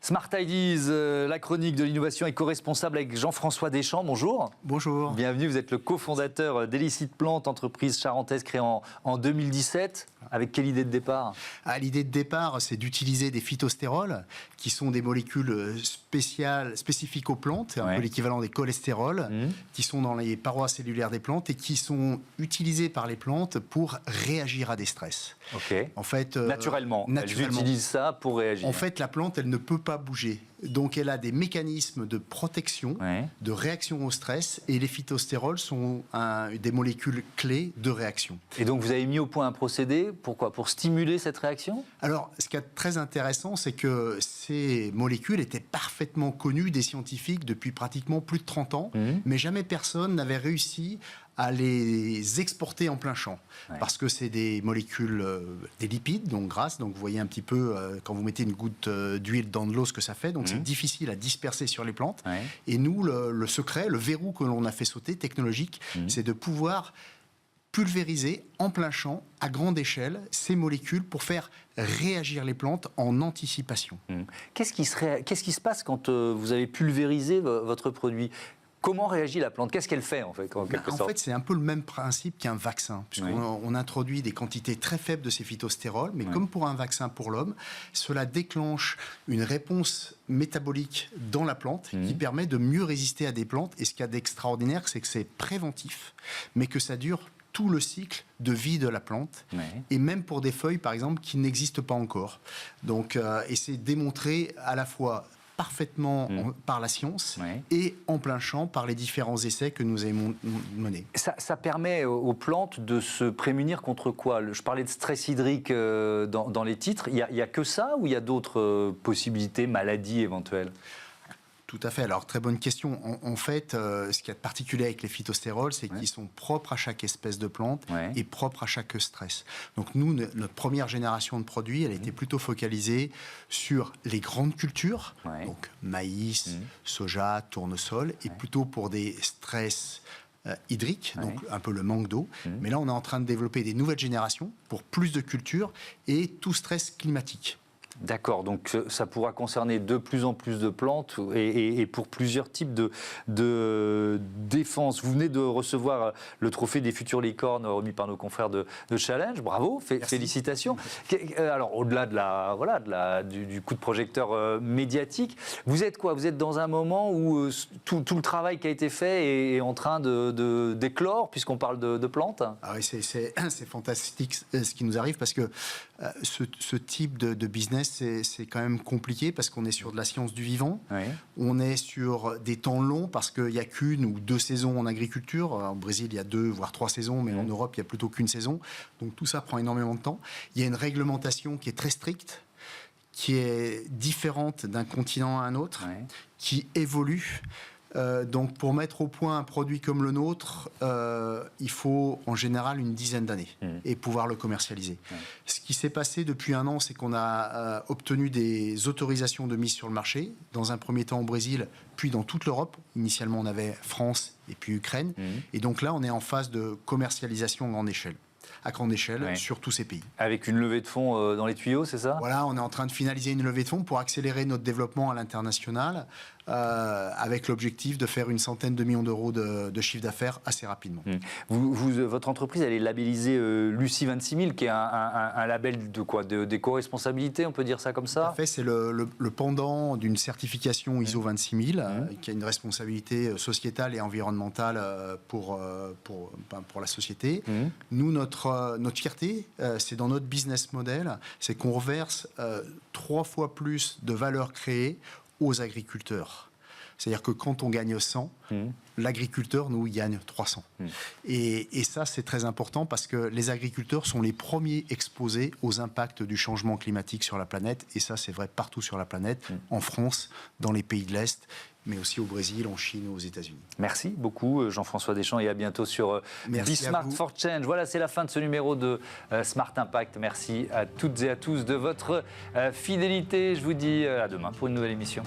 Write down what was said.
Smart Ideas, la chronique de l'innovation éco-responsable avec Jean-François Deschamps. Bonjour. Bonjour. Bienvenue, vous êtes le cofondateur d'Elicit Plante, entreprise charentaise créée en 2017. Avec quelle idée de départ ? L'idée de départ, c'est d'utiliser des phytostérols, qui sont des molécules spécifiques aux plantes, un peu l'équivalent des cholestérols, qui sont dans les parois cellulaires des plantes et qui sont utilisés par les plantes pour réagir à des stress. Ok. En fait, naturellement, elles utilisent ça pour réagir. En fait, la plante, elle ne peut pas bouger. Donc, elle a des mécanismes de protection, de réaction au stress, et les phytostérols sont des molécules clés de réaction. Et donc, vous avez mis au point un procédé, pourquoi ? Pour stimuler cette réaction ? Alors, ce qui est très intéressant, c'est que ces molécules étaient parfaitement connues des scientifiques depuis pratiquement plus de 30 ans, mais jamais personne n'avait réussi à les exporter en plein champ. Parce que c'est des molécules, des lipides, donc grasses. Donc vous voyez un petit peu, quand vous mettez une goutte d'huile dans de l'eau, ce que ça fait. Donc c'est difficile à disperser sur les plantes. Et nous, le secret, le verrou que l'on a fait sauter, technologique, c'est de pouvoir pulvériser en plein champ, à grande échelle, ces molécules pour faire réagir les plantes en anticipation. Qu'est-ce qui se passe quand vous avez pulvérisé votre produit ? Comment réagit la plante ? Qu'est-ce qu'elle fait en fait, en quelque sorte ? En fait, c'est un peu le même principe qu'un vaccin, puisqu'on introduit des quantités très faibles de ces phytostérols, mais comme pour un vaccin pour l'homme, cela déclenche une réponse métabolique dans la plante qui permet de mieux résister à des plantes. Et ce qu'il y a d'extraordinaire, c'est que c'est préventif, mais que ça dure tout le cycle de vie de la plante, et même pour des feuilles, par exemple, qui n'existent pas encore. Donc, et c'est démontré à la fois parfaitement par la science et en plein champ par les différents essais que nous avons menés. Ça permet aux plantes de se prémunir contre quoi ? Je parlais de stress hydrique dans les titres. Il y a que ça ou il y a d'autres possibilités, maladies éventuelles ? Tout à fait. Alors, très bonne question. En fait, ce qui est particulier avec les phytostérols, c'est qu'ils sont propres à chaque espèce de plante et propres à chaque stress. Donc, nous, notre première génération de produits, elle était plutôt focalisée sur les grandes cultures, donc maïs, soja, tournesol, et plutôt pour des stress hydriques, donc un peu le manque d'eau. Mais là, on est en train de développer des nouvelles générations pour plus de cultures et tout stress climatique. D'accord, donc ça pourra concerner de plus en plus de plantes et pour plusieurs types de défense. Vous venez de recevoir le trophée des futures licornes remis par nos confrères de Challenge. Bravo, félicitations. Alors, au-delà du coup de projecteur médiatique, vous êtes quoi ? Vous êtes dans un moment où tout le travail qui a été fait est en train d'éclore, puisqu'on parle de plantes ? Oui, c'est fantastique ce qui nous arrive, parce que ce type de business, c'est quand même compliqué parce qu'on est sur de la science du vivant. On est sur des temps longs parce qu'il n'y a qu'une ou deux saisons en agriculture. Au Brésil, il y a 2 voire 3 saisons, mais en Europe, il n'y a plutôt qu'une saison. Donc tout ça prend énormément de temps. Il y a une réglementation qui est très stricte, qui est différente d'un continent à un autre, qui évolue. Donc, pour mettre au point un produit comme le nôtre, il faut en général une dizaine d'années et pouvoir le commercialiser. Ce qui s'est passé depuis 1 an, c'est qu'on a obtenu des autorisations de mise sur le marché, dans un premier temps au Brésil, puis dans toute l'Europe. Initialement, on avait France et puis Ukraine. Et donc là, on est en phase de commercialisation à grande échelle sur tous ces pays. Avec une levée de fonds dans les tuyaux, c'est ça ? Voilà, on est en train de finaliser une levée de fonds pour accélérer notre développement à l'international, avec l'objectif de faire une centaine de millions d'euros de chiffre d'affaires assez rapidement. Votre entreprise, elle est labellisée Lucie 26000, qui est un label de quoi ? D'éco-responsabilité, on peut dire ça comme ça ? Tout à fait, c'est le pendant d'une certification ISO 26000, qui a une responsabilité sociétale et environnementale pour la société. Nous, notre fierté, c'est dans notre business model, c'est qu'on reverse 3 fois plus de valeur créée aux agriculteurs. C'est-à-dire que quand on gagne 100, l'agriculteur, nous, il gagne 300. Et ça, c'est très important parce que les agriculteurs sont les premiers exposés aux impacts du changement climatique sur la planète. Et ça, c'est vrai partout sur la planète, en France, dans les pays de l'Est, mais aussi au Brésil, en Chine, aux États-Unis. Merci beaucoup, Jean-François Deschamps, et à bientôt sur Be Smart for Change. Voilà, c'est la fin de ce numéro de Smart Impact. Merci à toutes et à tous de votre fidélité. Je vous dis à demain pour une nouvelle émission.